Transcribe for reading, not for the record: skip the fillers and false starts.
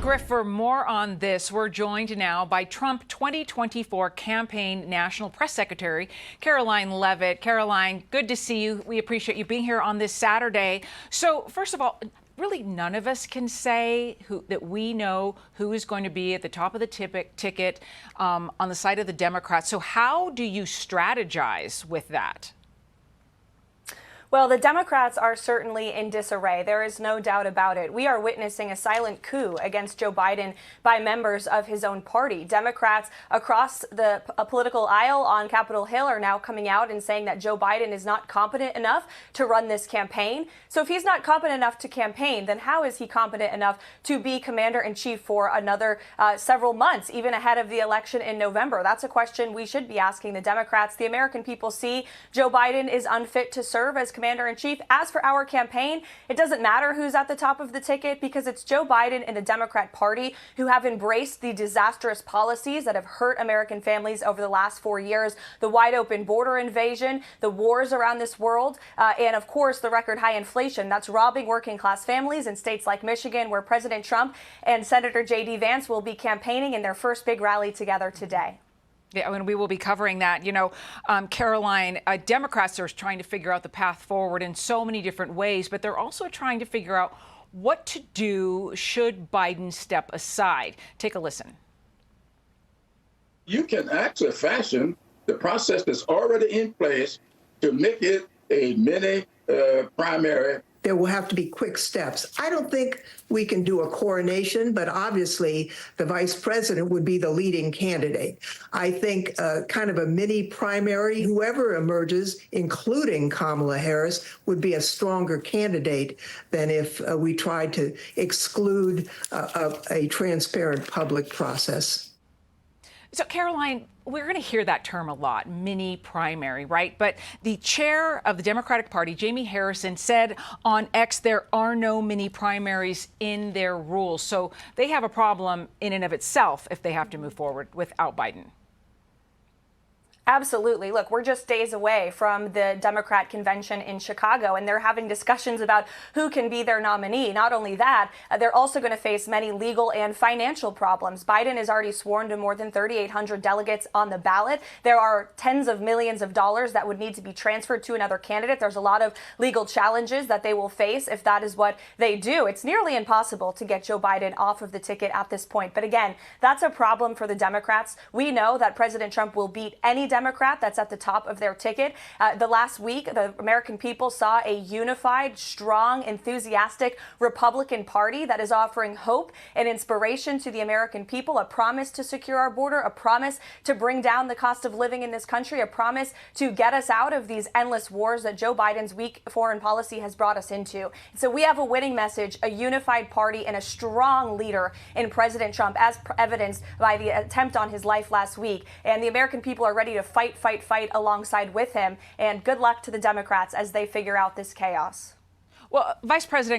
Griff, for more on this, we're joined now by Trump 2024 campaign National Press Secretary, Karoline Leavitt. Karoline, good to see you. We appreciate you being here on this Saturday. So, first of all, really none of us can say that we know who is going to be at the top of the ticket on the side of the Democrats. So how do you strategize with that? Well, the Democrats are certainly in disarray. There is no doubt about it. We are witnessing a silent coup against Joe Biden by members of his own party. Democrats across the political aisle on Capitol Hill are now coming out and saying that Joe Biden is not competent enough to run this campaign. So if he's not competent enough to campaign, then how is he competent enough to be commander-in-chief for another several months, even ahead of the election in November? That's a question we should be asking the Democrats. The American people see Joe Biden is unfit to serve as commander-in-chief. As for our campaign, it doesn't matter who's at the top of the ticket because it's Joe Biden and the Democrat Party who have embraced the disastrous policies that have hurt American families over the last 4 years, the wide open border invasion, the wars around this world, and of course the record high inflation that's robbing working class families in states like Michigan, where President Trump and Senator J.D. Vance will be campaigning in their first big rally together today. Yeah, I mean, we will be covering that. You know, Karoline, Democrats are trying to figure out the path forward in so many different ways, but they're also trying to figure out what to do should Biden step aside. Take a listen. You can actually fashion the process that's already in place to make it a mini primary. There will have to be quick steps. I don't think we can do a coronation, but obviously the vice president would be the leading candidate. I think kind of a mini primary, whoever emerges, including Kamala Harris, would be a stronger candidate than if we tried to exclude a transparent public process. So, Karoline, we're going to hear that term a lot, mini primary, right? But the chair of the Democratic Party, Jamie Harrison, said on X there are no mini primaries in their rules. So they have a problem in and of itself if they have to move forward without Biden. Absolutely. Look, we're just days away from the Democrat convention in Chicago, and they're having discussions about who can be their nominee. Not only that, they're also going to face many legal and financial problems. Biden has already sworn to more than 3,800 delegates on the ballot. There are tens of millions of dollars that would need to be transferred to another candidate. There's a lot of legal challenges that they will face if that is what they do. It's nearly impossible to get Joe Biden off of the ticket at this point. But again, that's a problem for the Democrats. We know that President Trump will beat any Democrat that's at the top of their ticket. The last week, the American people saw a unified, strong, enthusiastic Republican Party that is offering hope and inspiration to the American people, a promise to secure our border, a promise to bring down the cost of living in this country, a promise to get us out of these endless wars that Joe Biden's weak foreign policy has brought us into. So we have a winning message, a unified party, and a strong leader in President Trump, as evidenced by the attempt on his life last week. And the American people are ready to fight alongside with him. And good luck to the Democrats as they figure out this chaos. Well, Vice President